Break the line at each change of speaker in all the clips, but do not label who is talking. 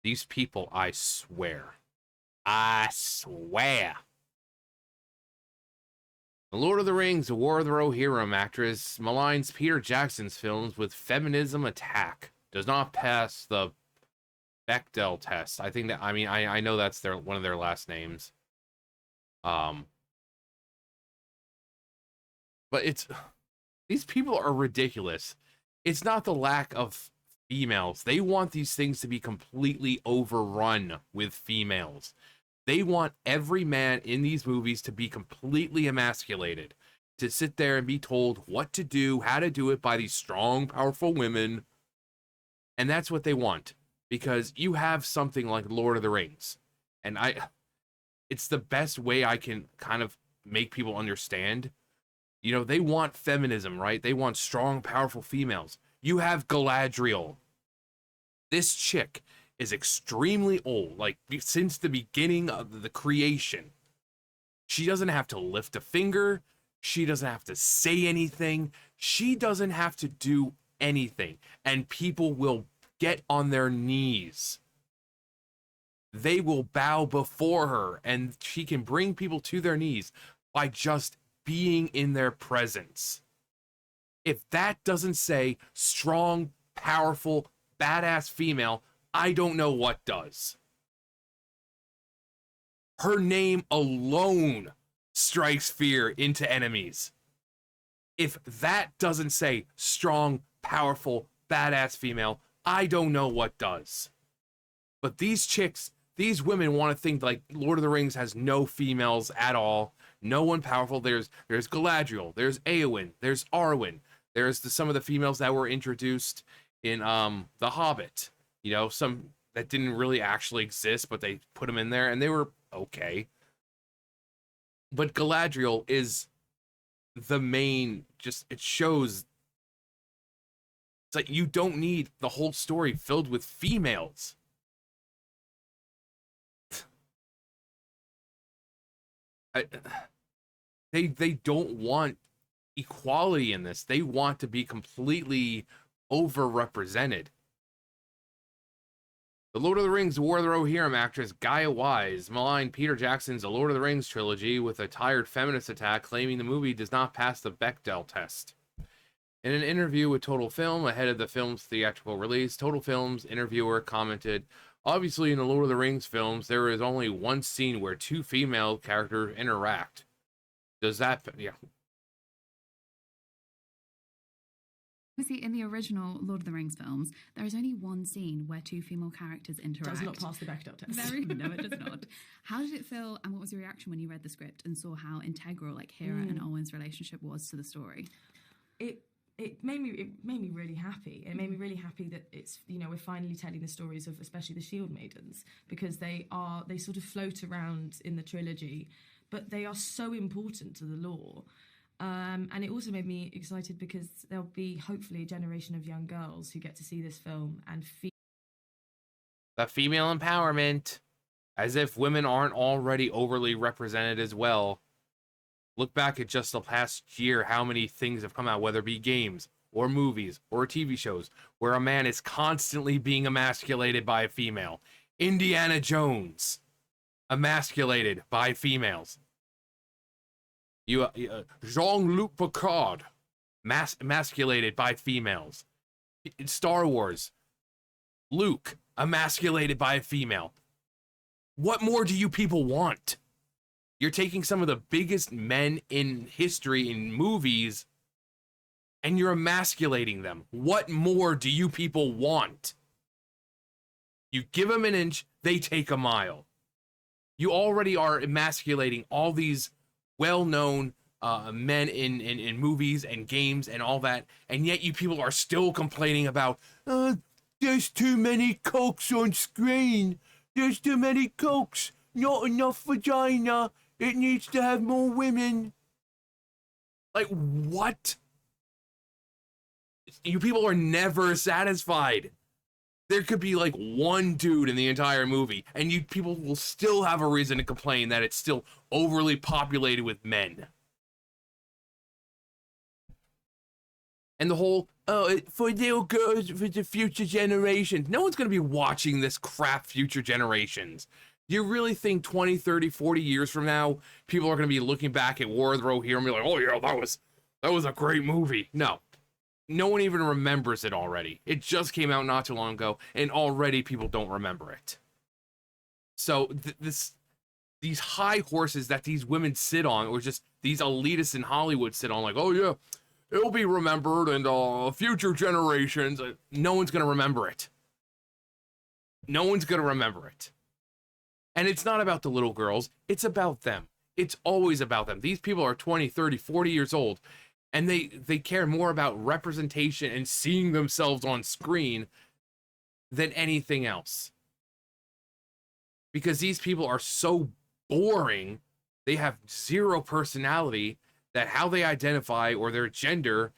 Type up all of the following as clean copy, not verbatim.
These people, I swear. I swear. The Lord of the Rings, The War of the Rohirrim actress maligns Peter Jackson's films with feminism attack. Does not pass the Bechdel test. I think that, I know that's one of their last names. But these people are ridiculous. It's not the lack of females. They want these things to be completely overrun with females. They want every man in these movies to be completely emasculated, to sit there and be told what to do, how to do it by these strong, powerful women. And that's what they want, because you have something like Lord of the Rings. And it's the best way I can kind of make people understand. You know, they want feminism, right? They want strong, powerful females. You have Galadriel. This chick is extremely old, like since the beginning of the creation. She doesn't have to lift a finger. She doesn't have to say anything. She doesn't have to do anything. And people will get on their knees. They will bow before her, and she can bring people to their knees by just being in their presence. If that doesn't say strong, powerful, badass female, I don't know what does. Her name alone strikes fear into enemies. If that doesn't say strong, powerful, badass female, I don't know what does. But these chicks, these women want to think like Lord of the Rings has no females at all. No one powerful. There's Galadriel, there's Éowyn, there's Arwen, there's some of the females that were introduced in The Hobbit. You know, some that didn't really actually exist, but they put them in there and they were okay. But Galadriel is the main, it shows, it's like you don't need the whole story filled with females. They don't want equality in this. They want to be completely overrepresented. The Lord of the Rings, The War of the Rohirrim actress Gaia Wise maligned Peter Jackson's The Lord of the Rings trilogy with a tired feminist attack, claiming the movie does not pass the Bechdel test. In an interview with Total Film ahead of the film's theatrical release, Total Film's interviewer commented, "Obviously, in the Lord of the Rings films, there is only one scene where two female characters interact. Does that..." Yeah.
Obviously, in the original Lord of the Rings films, there is only one scene where two female characters interact.
Does not pass the Bechdel test.
No, it does not. How did it feel, and what was your reaction when you read the script and saw how integral like Hera and Owen's relationship was to the story?
It made me really happy. It made me really happy that it's, you know, we're finally telling the stories of especially the Shield Maidens, because they sort of float around in the trilogy, but they are so important to the lore. And it also made me excited because there'll be hopefully a generation of young girls who get to see this film and feel
the female empowerment, as if women aren't already overly represented as well. Look back at just the past year, how many things have come out, whether it be games or movies or TV shows, where a man is constantly being emasculated by a female. Indiana Jones, emasculated by females. Jean-Luc Picard, emasculated by females. In Star Wars, Luke, emasculated by a female. What more do you people want? You're taking some of the biggest men in history in movies and you're emasculating them. What more do you people want? You give them an inch, they take a mile. You already are emasculating all these well-known men in movies and games and all that, and yet you people are still complaining about, there's too many cocks on screen. There's too many cocks. Not enough vagina. It needs to have more women. Like, what? You people are never satisfied. There could be like one dude in the entire movie, and you people will still have a reason to complain that it's still overly populated with men. And the whole oh, for little girls, for the future generations. No one's going to be watching this crap, future generations. Do you really think 20, 30, 40 years from now, people are going to be looking back at War of the Rohirrim and be like, oh yeah, that was a great movie? No. No one even remembers it already. It just came out not too long ago, and already people don't remember it. So these high horses that these women sit on, or just these elitists in Hollywood sit on, like, oh yeah, it'll be remembered, and future generations. No one's gonna remember it. No one's gonna remember it. And it's not about the little girls. It's about them. It's always about them. These people are 20, 30, 40 years old, and they care more about representation and seeing themselves on screen than anything else. Because these people are so boring, they have zero personality, that how they identify or their gender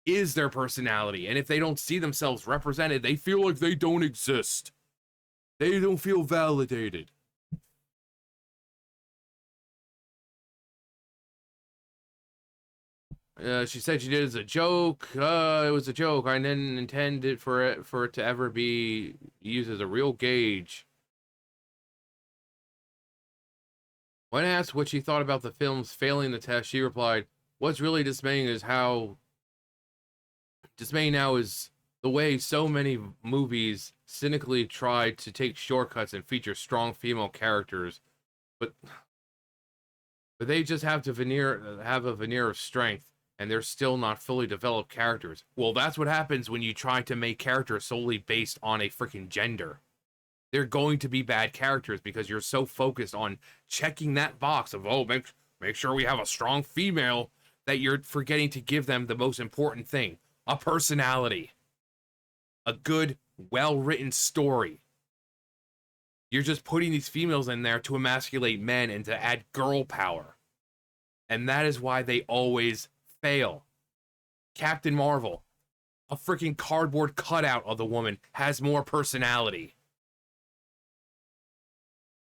is their personality. And if they don't see themselves represented, they feel like they don't exist. They don't feel validated. She said she did it as a joke. It was a joke. I didn't intend it for it to ever be used as a real gauge. When asked what she thought about the films failing the test, she replied, "What's really dismaying is how dismaying now is the way so many movies cynically try to take shortcuts and feature strong female characters, but they just have a veneer of strength, and they're still not fully developed characters." Well, that's what happens when you try to make characters solely based on a freaking gender. They're going to be bad characters because you're so focused on checking that box of, oh, make sure we have a strong female, that you're forgetting to give them the most important thing, a personality. A good, well-written story. You're just putting these females in there to emasculate men and to add girl power. And that is why they always fail. Captain Marvel, a freaking cardboard cutout of the woman, has more personality.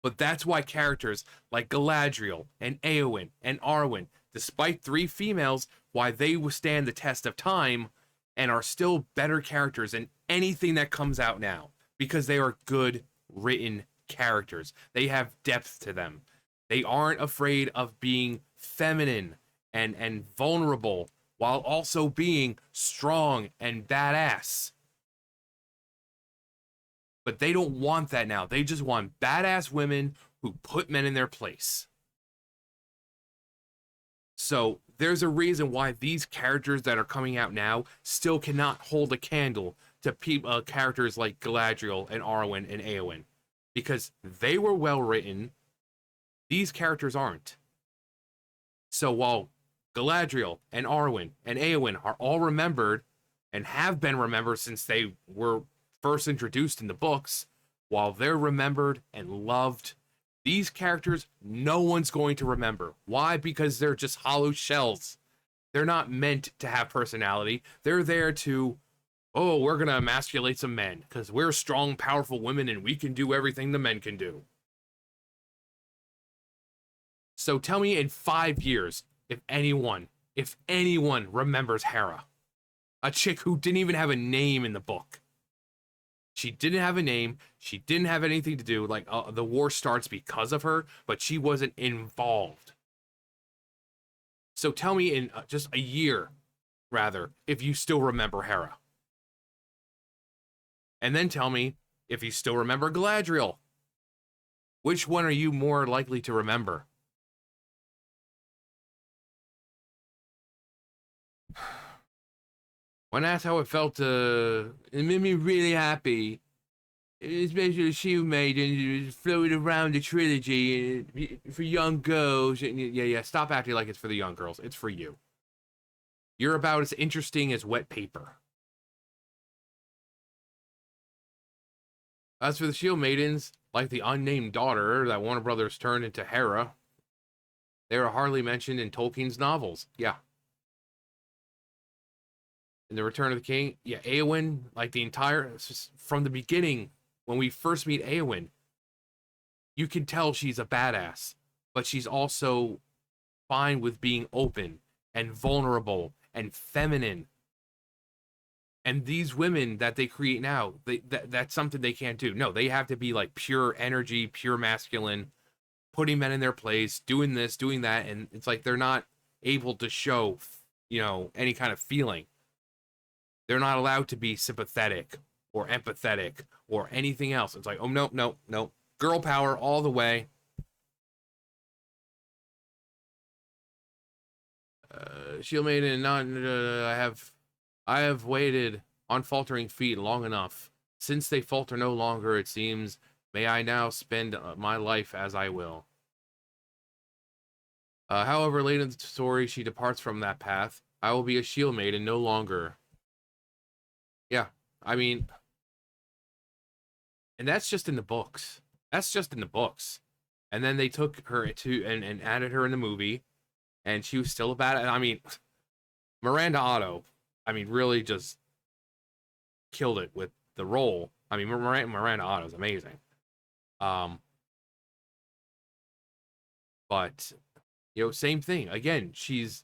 But that's why characters like Galadriel and Éowyn and Arwen, despite 3 females, why they withstand the test of time and are still better characters than anything that comes out now. Because they are good written characters. They have depth to them. They aren't afraid of being feminine and vulnerable while also being strong and badass. But they don't want that now. They just want badass women who put men in their place. So there's a reason why these characters that are coming out now still cannot hold a candle to characters like Galadriel and Arwen and Éowyn. Because they were well written, these characters aren't. So while Galadriel and Arwen and Éowyn are all remembered and have been remembered since they were first introduced in the books, while they're remembered and loved, these characters no one's going to remember. Why? Because they're just hollow shells. They're not meant to have personality. They're there to, oh, we're going to emasculate some men because we're strong, powerful women and we can do everything the men can do. So tell me in 5 years, if anyone remembers Hera, a chick who didn't even have a name in the book. She didn't have a name. She didn't have anything to do. Like, the war starts because of her, but she wasn't involved. So tell me in just a year, rather, if you still remember Hera. And then tell me if you still remember Galadriel. Which one are you more likely to remember? When asked how it felt, it made me really happy. Especially she made and floated around the trilogy for young girls. Yeah, stop acting like it's for the young girls. It's for you. You're about as interesting as wet paper. As for the Shield Maidens, like the unnamed daughter that Warner Brothers turned into Hera, they are hardly mentioned in Tolkien's novels. Yeah. In The Return of the King, yeah, Éowyn, like the entire, from the beginning, when we first meet Éowyn, you can tell she's a badass, but she's also fine with being open and vulnerable and feminine. And these women that they create now, that's something they can't do. No, they have to be like pure energy, pure masculine, putting men in their place, doing this, doing that, and it's like they're not able to show, any kind of feeling. They're not allowed to be sympathetic or empathetic or anything else. It's like, oh no, no, no, girl power all the way. Shield Maiden, not. I have waited on faltering feet long enough. Since they falter no longer, it seems. May I now spend my life as I will. However, late in the story, she departs from that path. I will be a shield maiden no longer. Yeah, I mean, and that's just in the books. That's just in the books. And then they took her to and added her in the movie, and she was still a bad. I mean, Miranda Otto, I mean, really just killed it with the role. I mean, Miranda Otto is amazing. But same thing. Again, she's,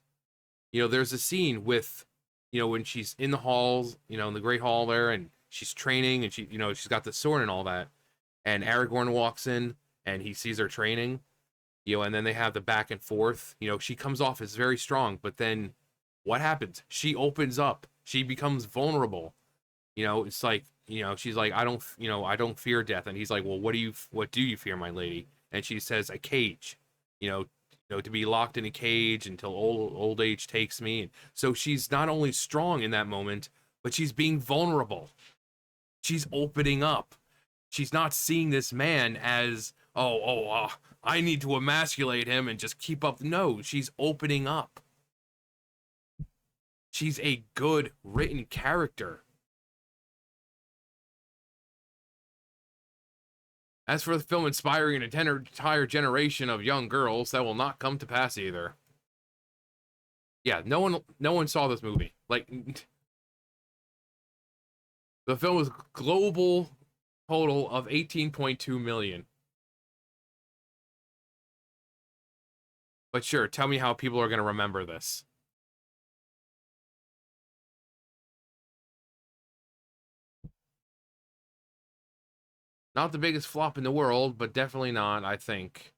there's a scene with, when she's in the halls, in the Great Hall there, and she's training, and she's got the sword and all that, and Aragorn walks in, and he sees her training, and then they have the back and forth. She comes off as very strong, but then what happens? She opens up. She becomes vulnerable. It's like, she's like, I don't fear death, and he's like, well, what do you fear, my lady? And she says, a cage. To be locked in a cage until old age takes me. So she's not only strong in that moment, but she's being vulnerable. She's opening up. She's not seeing this man as, I need to emasculate him and just keep up. No, she's opening up. She's a good written character. As for the film inspiring an entire generation of young girls, that will not come to pass either. Yeah, no one saw this movie. Like, the film was global total of 18.2 million. But sure, tell me how people are going to remember this. Not the biggest flop in the world, but definitely not, I think.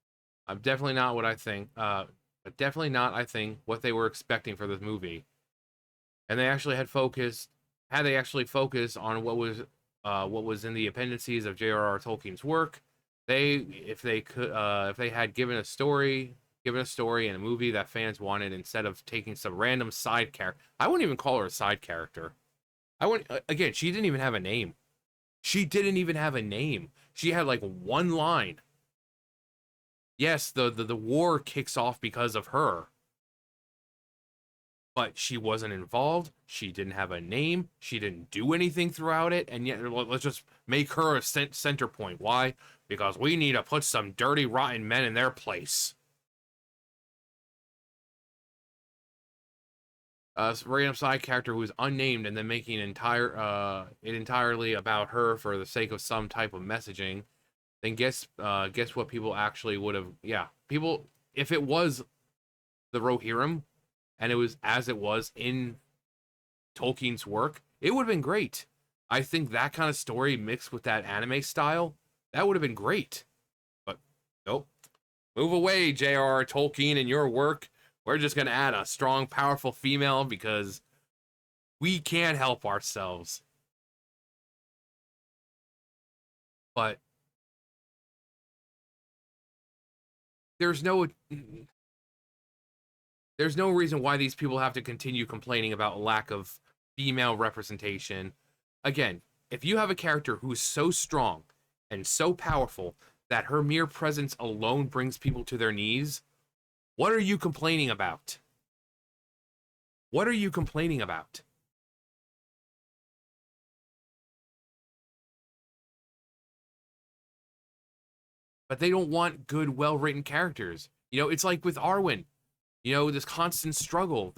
Definitely not what I think. But definitely not, I think, what they were expecting for this movie. And they actually had they actually focused on what was in the appendices of J.R.R. Tolkien's work, if they had given a story and a movie that fans wanted, instead of taking some random side character. I wouldn't even call her a side character. Again, she didn't even have a name. She didn't even have a name. She had like one line. Yes, the war kicks off because of her. But she wasn't involved. She didn't have a name. She didn't do anything throughout it. And yet, let's just make her a center point. Why? Because we need to put some dirty, rotten men in their place. Random side character who is unnamed, and then making it entirely about her for the sake of some type of messaging. Then guess what people actually would have. Yeah, people, if it was the Rohirrim and it was as it was in Tolkien's work, it would have been great. I think that kind of story mixed with that anime style, that would have been great. But nope. Move away, J.R.R. Tolkien, and your work. We're just going to add a strong, powerful female because we can't help ourselves. But there's no reason why these people have to continue complaining about lack of female representation. Again, if you have a character who is so strong and so powerful that her mere presence alone brings people to their knees, what are you complaining about? What are you complaining about? But they don't want good, well-written characters. It's like with Arwen. This constant struggle.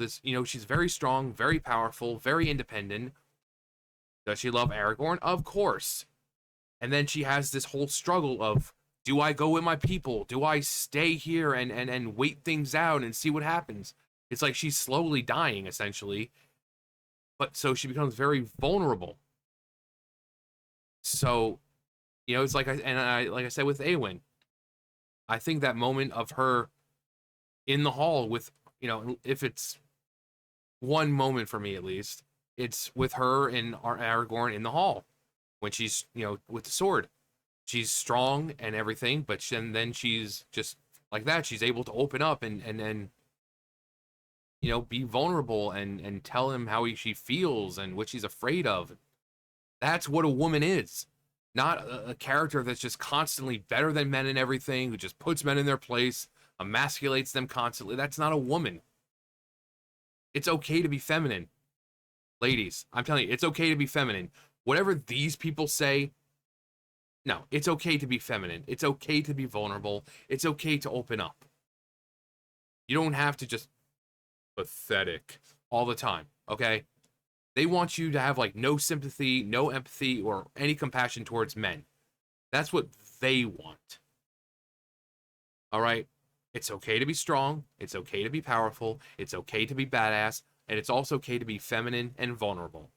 She's very strong, very powerful, very independent. Does she love Aragorn? Of course. And then she has this whole struggle of, do I go with my people? Do I stay here and wait things out and see what happens? It's like she's slowly dying, essentially. but so she becomes very vulnerable. So, it's like like I said with Awen, I think that moment of her in the hall with, if it's one moment for me at least, it's with her and Aragorn in the hall when she's, with the sword. She's strong and everything, but then she's just like that. She's able to open up and then, be vulnerable and tell him how she feels and what she's afraid of. That's what a woman is. Not a character that's just constantly better than men in everything, who just puts men in their place, emasculates them constantly. That's not a woman. It's okay to be feminine. Ladies, I'm telling you, it's okay to be feminine. Whatever these people say, no, it's okay to be feminine. It's okay to be vulnerable. It's okay to open up. You don't have to just pathetic all the time, okay? They want you to have like no sympathy, no empathy, or any compassion towards men. That's what they want. All right? It's okay to be strong. It's okay to be powerful. It's okay to be badass. And it's also okay to be feminine and vulnerable.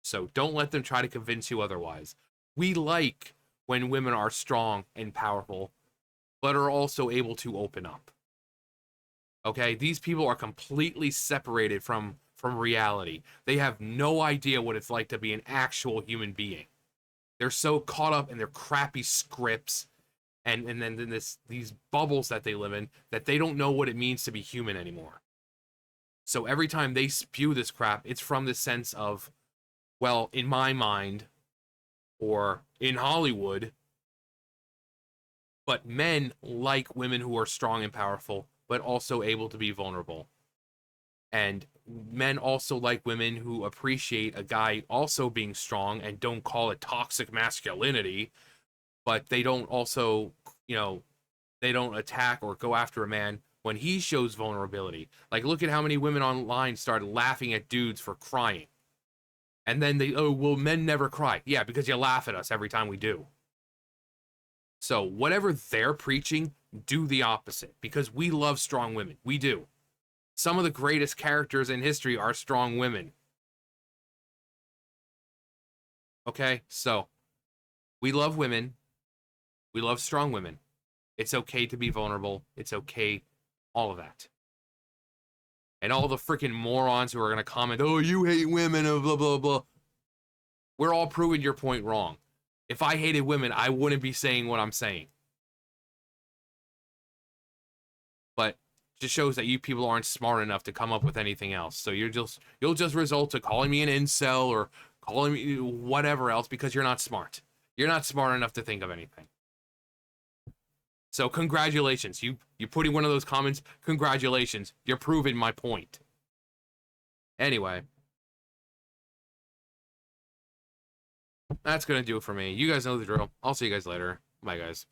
So don't let them try to convince you otherwise. We like when women are strong and powerful, but are also able to open up. Okay? These people are completely separated from reality. They have no idea what it's like to be an actual human being. They're so caught up in their crappy scripts and then these bubbles that they live in that they don't know what it means to be human anymore. So every time they spew this crap, it's from the sense of, well, in my mind or in Hollywood. But men like women who are strong and powerful, but also able to be vulnerable. And men also like women who appreciate a guy also being strong and don't call it toxic masculinity, but they don't also, they don't attack or go after a man when he shows vulnerability. Like, look at how many women online started laughing at dudes for crying. And then men never cry. Yeah, because you laugh at us every time we do. So whatever they're preaching, do the opposite, because we love strong women. We do. Some of the greatest characters in history are strong women. Okay? So, we love women. We love strong women. It's okay to be vulnerable. It's okay. All of that. And all the freaking morons who are going to comment, oh, you hate women, blah, blah, blah. We're all proving your point wrong. If I hated women, I wouldn't be saying what I'm saying. But just shows that you people aren't smart enough to come up with anything else. So you'll just result to calling me an incel or calling me whatever else because you're not smart. You're not smart enough to think of anything. So congratulations. You put in one of those comments. Congratulations. You're proving my point. Anyway. That's going to do it for me. You guys know the drill. I'll see you guys later. Bye, guys.